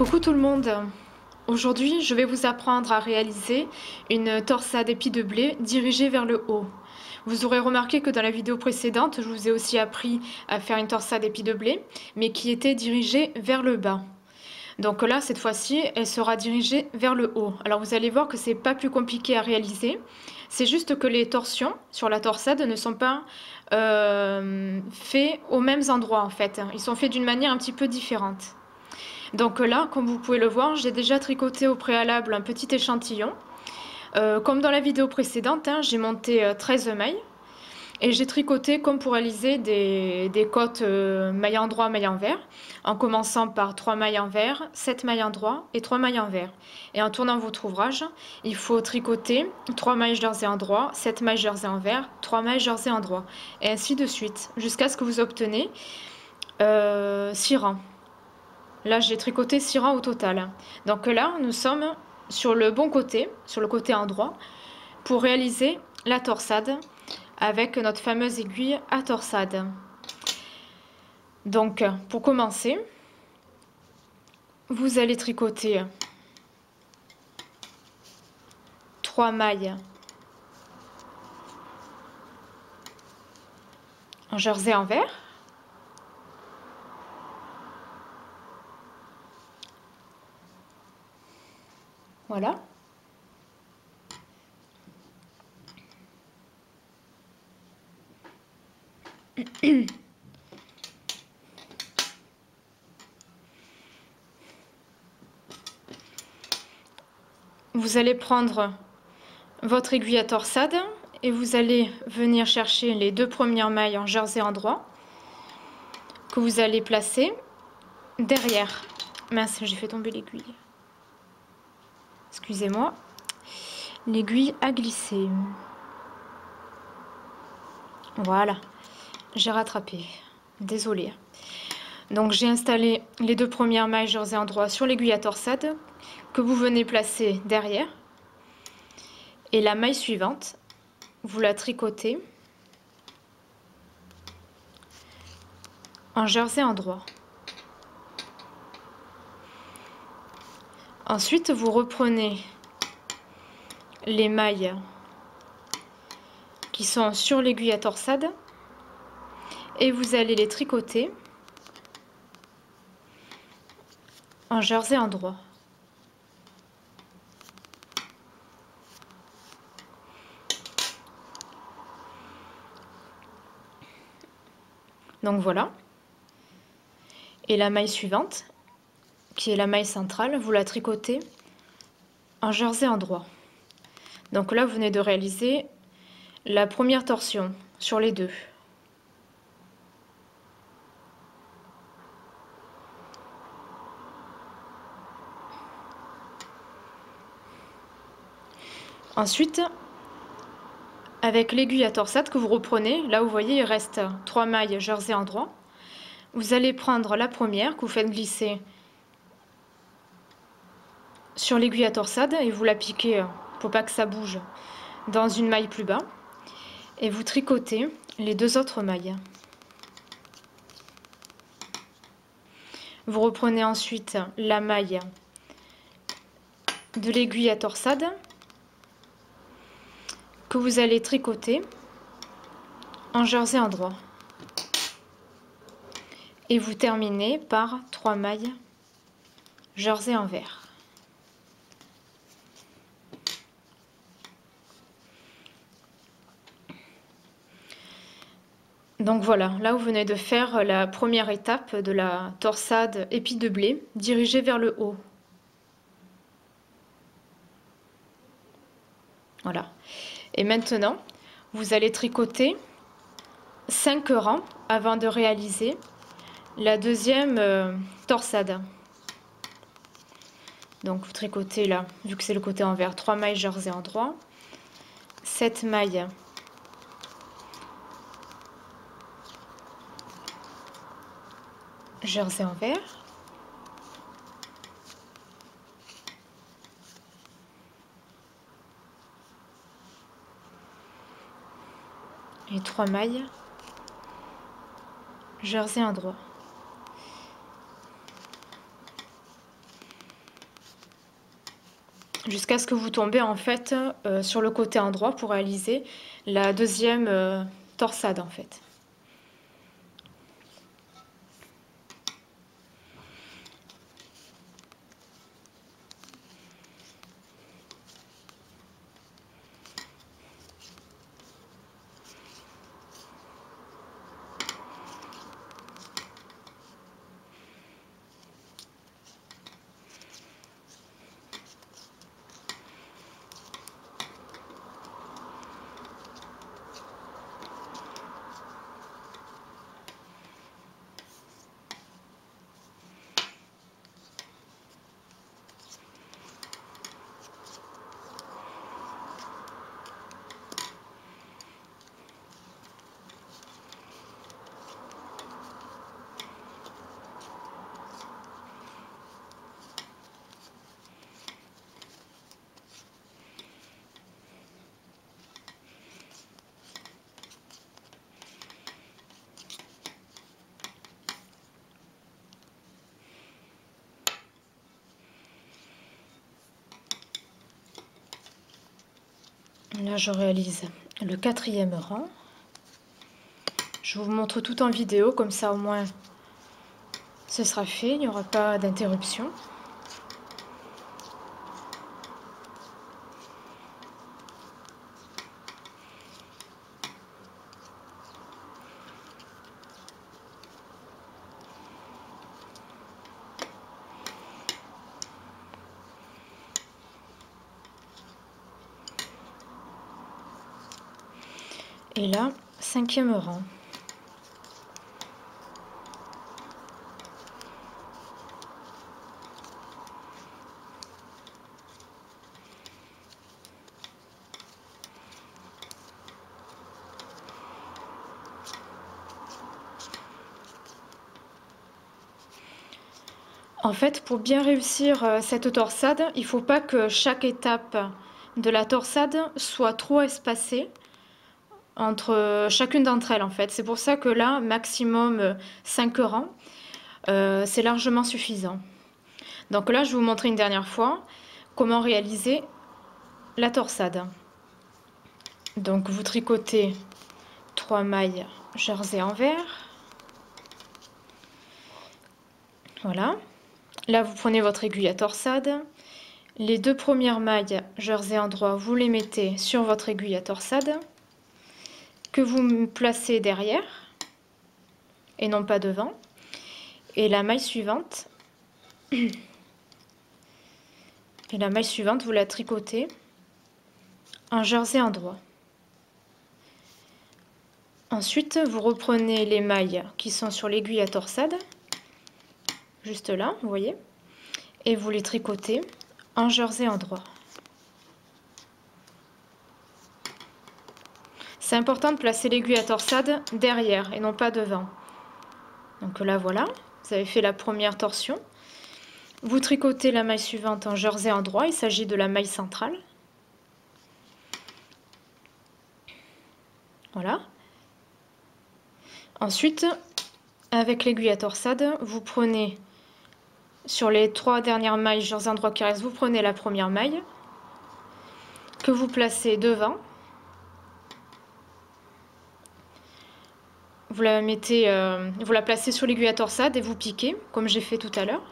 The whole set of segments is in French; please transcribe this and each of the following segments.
Coucou tout le monde. Aujourd'hui, je vais vous apprendre à réaliser une torsade épi de blé dirigée vers le haut. Vous aurez remarqué que dans la vidéo précédente, je vous ai aussi appris à faire une torsade épi de blé, mais qui était dirigée vers le bas. Donc là, cette fois-ci, elle sera dirigée vers le haut. Alors vous allez voir que c'est pas plus compliqué à réaliser. C'est juste que les torsions sur la torsade ne sont pas faits aux mêmes endroits en fait. Ils sont faits d'une manière un petit peu différente. Donc là, comme vous pouvez le voir, j'ai déjà tricoté au préalable un petit échantillon. Comme dans la vidéo précédente, j'ai monté 13 mailles et j'ai tricoté comme pour réaliser des côtes mailles endroit, mailles envers, en commençant par 3 mailles envers, 7 mailles endroit et 3 mailles envers. Et en tournant votre ouvrage, il faut tricoter 3 mailles jersey endroit, 7 mailles jersey envers, 3 mailles jersey endroit, et ainsi de suite, jusqu'à ce que vous obtenez 6 rangs. Là, j'ai tricoté 6 rangs au total. Donc là, nous sommes sur le bon côté, sur le côté endroit, pour réaliser la torsade avec notre fameuse aiguille à torsade. Donc, pour commencer, vous allez tricoter 3 mailles en jersey envers. Voilà. Vous allez prendre votre aiguille à torsade et vous allez venir chercher les 2 premières mailles en jersey endroit que vous allez placer derrière. Mince, j'ai fait tomber l'aiguille. Excusez-moi. L'aiguille a glissé. Voilà, j'ai rattrapé. Désolée. Donc j'ai installé les 2 premières mailles jersey endroit sur l'aiguille à torsade que vous venez placer derrière. Et la maille suivante, vous la tricotez en jersey endroit. Ensuite, vous reprenez les mailles qui sont sur l'aiguille à torsade et vous allez les tricoter en jersey endroit. Donc voilà. Et la maille suivante, qui est la maille centrale, vous la tricotez en jersey endroit. Donc là, vous venez de réaliser la première torsion sur les 2. Ensuite, avec l'aiguille à torsade que vous reprenez, là vous voyez il reste 3 mailles jersey endroit. Vous allez prendre la première que vous faites glisser sur l'aiguille à torsade et vous la piquez pour pas que ça bouge dans une maille plus bas. Et vous tricotez les 2 autres mailles. Vous reprenez ensuite la maille de l'aiguille à torsade que vous allez tricoter en jersey endroit. Et vous terminez par 3 mailles jersey envers. Donc voilà, là vous venez de faire la première étape de la torsade épi de blé dirigée vers le haut. Voilà. Et maintenant, vous allez tricoter 5 rangs avant de réaliser la deuxième torsade. Donc vous tricotez là, vu que c'est le côté envers, 3 mailles jersey endroit, 7 mailles jersey envers, et 3 mailles jersey endroit. jusqu'à ce que vous tombez en fait sur le côté endroit pour réaliser la deuxième torsade en fait. Là, je réalise le quatrième rang. Je vous montre tout en vidéo, comme ça au moins ce sera fait, il n'y aura pas d'interruption. Et là, cinquième rang. En fait, pour bien réussir cette torsade, il ne faut pas que chaque étape de la torsade soit trop espacée entre chacune d'entre elles en fait. C'est pour ça que là, maximum 5 rangs, c'est largement suffisant. Donc là, je vais vous montrer une dernière fois comment réaliser la torsade. Donc vous tricotez 3 mailles jersey envers. Voilà. Là, vous prenez votre aiguille à torsade. Les 2 premières mailles jersey endroit, vous les mettez sur votre aiguille à torsade que vous placez derrière et non pas devant. Et la maille suivante, vous la tricotez en jersey endroit. Ensuite, vous reprenez les mailles qui sont sur l'aiguille à torsade, juste là, vous voyez, et vous les tricotez en jersey endroit. C'est important de placer l'aiguille à torsade derrière et non pas devant. Donc là, voilà, vous avez fait la première torsion. Vous tricotez la maille suivante en jersey endroit, il s'agit de la maille centrale. Voilà. Ensuite, avec l'aiguille à torsade, vous prenez sur les 3 dernières mailles jersey endroit qui restent, vous prenez la première maille que vous placez devant. Vous la placez sur l'aiguille à torsade et vous piquez, comme j'ai fait tout à l'heure.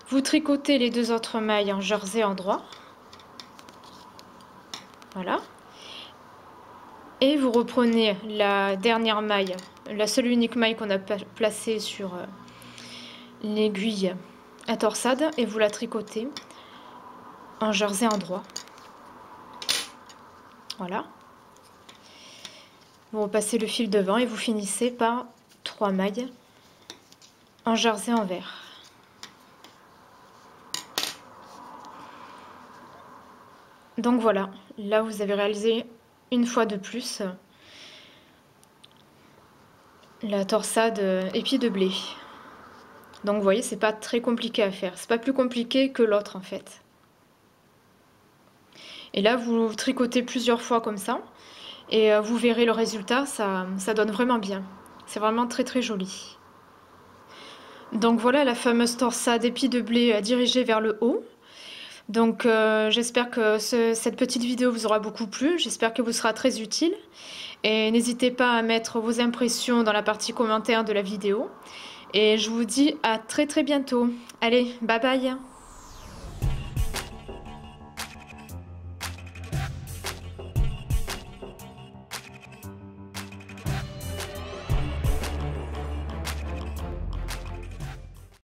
Vous tricotez les 2 autres mailles en jersey endroit. Voilà. Et vous reprenez la dernière maille, la seule unique maille qu'on a placée sur l'aiguille à torsade, et vous la tricotez en jersey endroit. Voilà. Vous repassez le fil devant et vous finissez par 3 mailles en jersey envers. Donc voilà, là vous avez réalisé une fois de plus la torsade épi de blé. Donc vous voyez, c'est pas très compliqué à faire, c'est pas plus compliqué que l'autre en fait. Et là vous tricotez plusieurs fois comme ça et vous verrez le résultat, ça donne vraiment bien. C'est vraiment très très joli. Donc voilà la fameuse torsade épi de blé dirigée vers le haut. Donc j'espère que cette petite vidéo vous aura beaucoup plu, j'espère que vous sera très utile. Et n'hésitez pas à mettre vos impressions dans la partie commentaire de la vidéo. Et je vous dis à très très bientôt. Allez, bye bye!